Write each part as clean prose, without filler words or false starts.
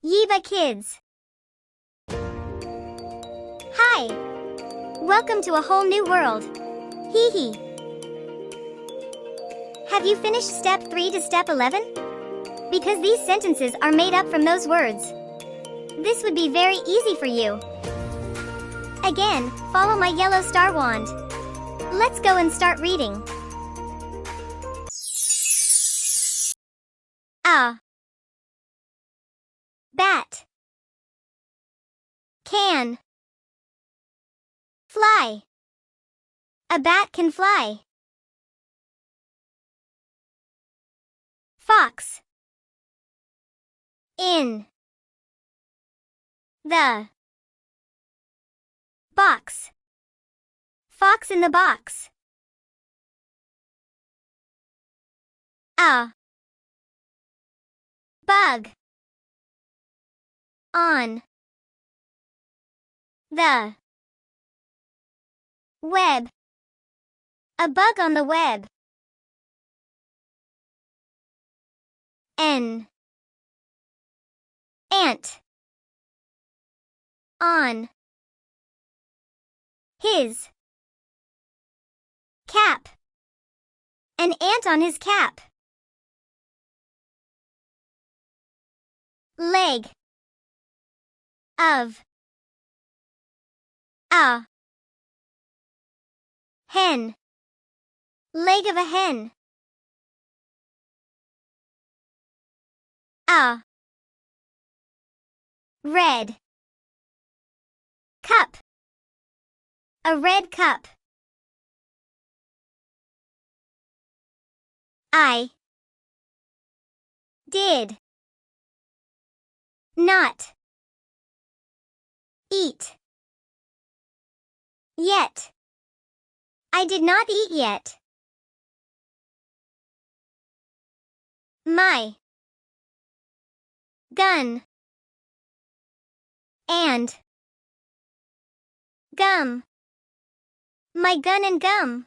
Yiba Kids. Hi! Welcome to a whole new world. Hee hee. Have you finished step 3 to step 11? Because these sentences are made up from those words. This would be very easy for you. Again, follow my yellow star wand. Let's go and start reading. A bat can fly. A bat can fly. Fox in the box. Fox in the box. A bug on the web. A bug on the web. An ant on his cap. An ant on his cap. Leg of a hen. Leg of a hen. A red cup. A red cup. I did not eat yet. I did not eat yet. My gun and gum. My gun and gum.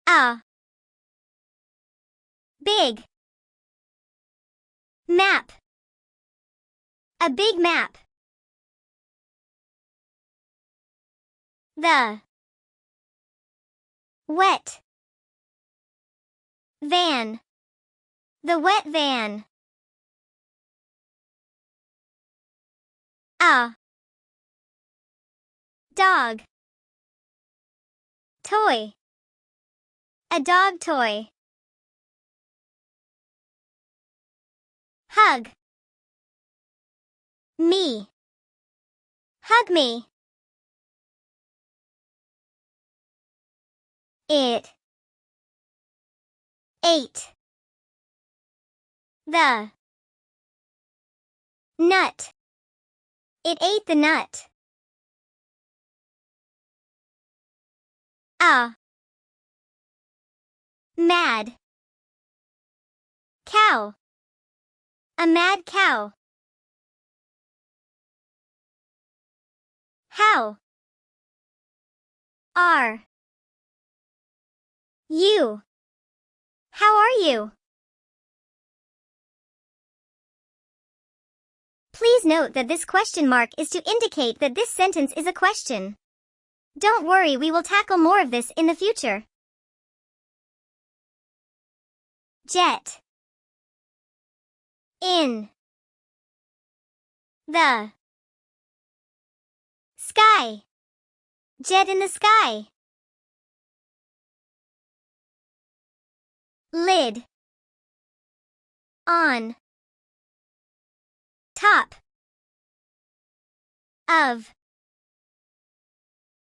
A big map. A big map. The wet van. The wet van. A dog toy. A dog toy. Hug me. Hug me. It ate the nut. It ate the nut. A mad cow. A mad cow. How are you? How are you? Please note that this question mark is to indicate that this sentence is a question. Don't worry, we will tackle more of this in the future. Jet in the sky. Jet in the sky. Lid on top of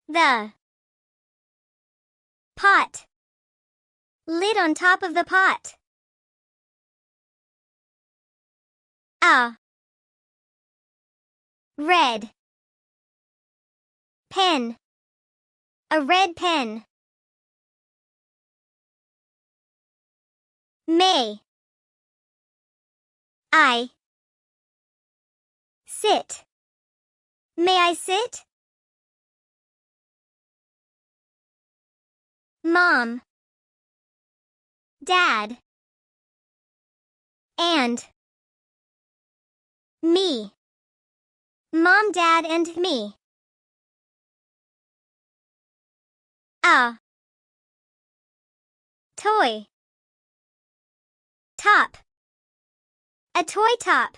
the pot. Lid on top of the pot. A red pen. A red pen. May I sit? May I sit? Mom, Dad, and me. Mom, Dad, and me. A toy top. A toy top.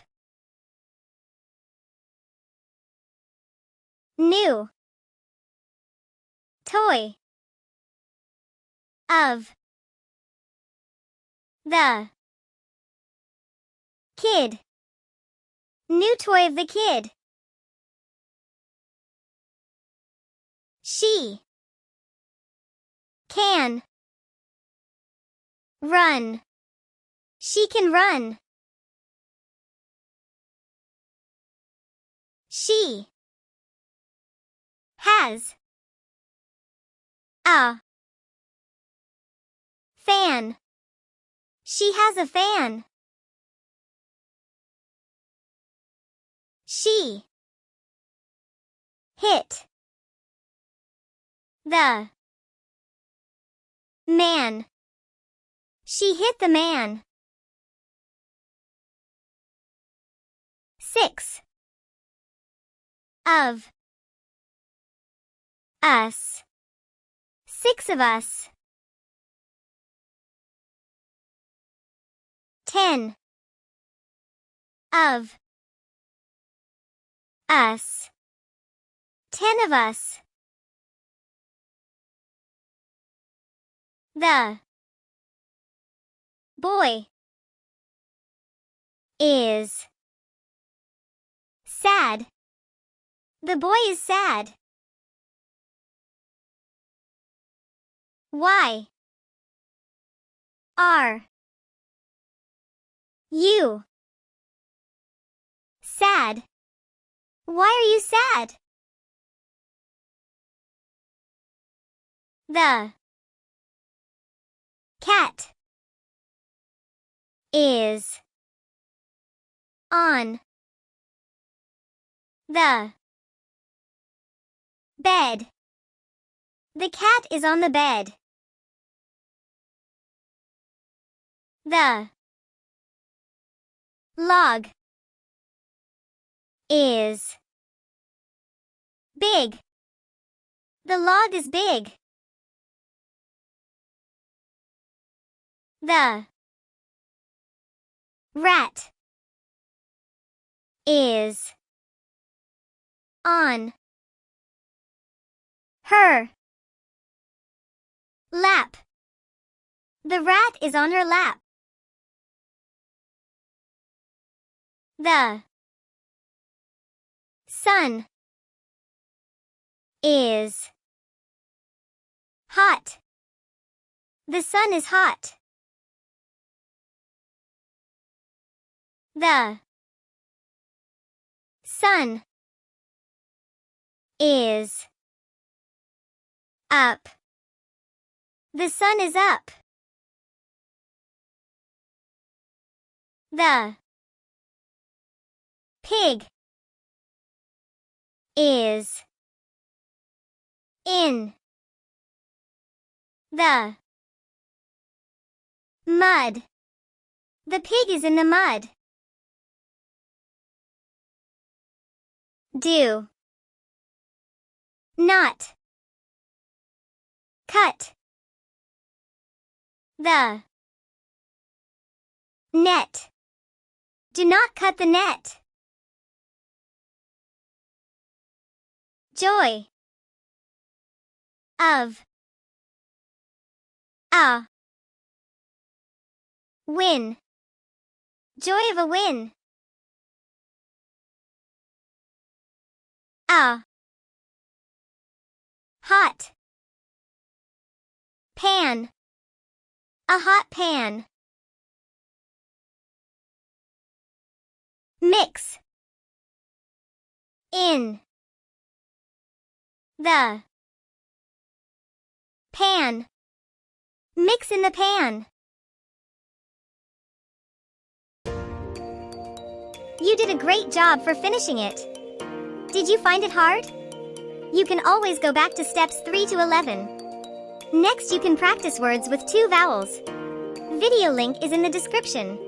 New toy of the kid. New toy of the kid. She can run. She can run. She has a fan. She has a fan. She hit the man. She hit the man. 6 of us. 6 of us. 10 of us. 10 of us. The boy is sad. The boy is sad. Why are you sad? Why are you sad? The cat is on the bed. The cat is on the bed. The log is big. The log is big. The rat is on her lap. The rat is on her lap. The sun is hot. The sun is hot. The sun is up. The sun is up. The pig is in the mud. The pig is in the mud. Do not cut the net. Do not cut the net. Joy of a win. Joy of a win. A hot pan. A hot pan. Mix in the pan. Mix in the pan. You did a great job for finishing it. Did you find it hard? You can always go back to steps 3 to 11. Next, you can practice words with 2 vowels. Video link is in the description.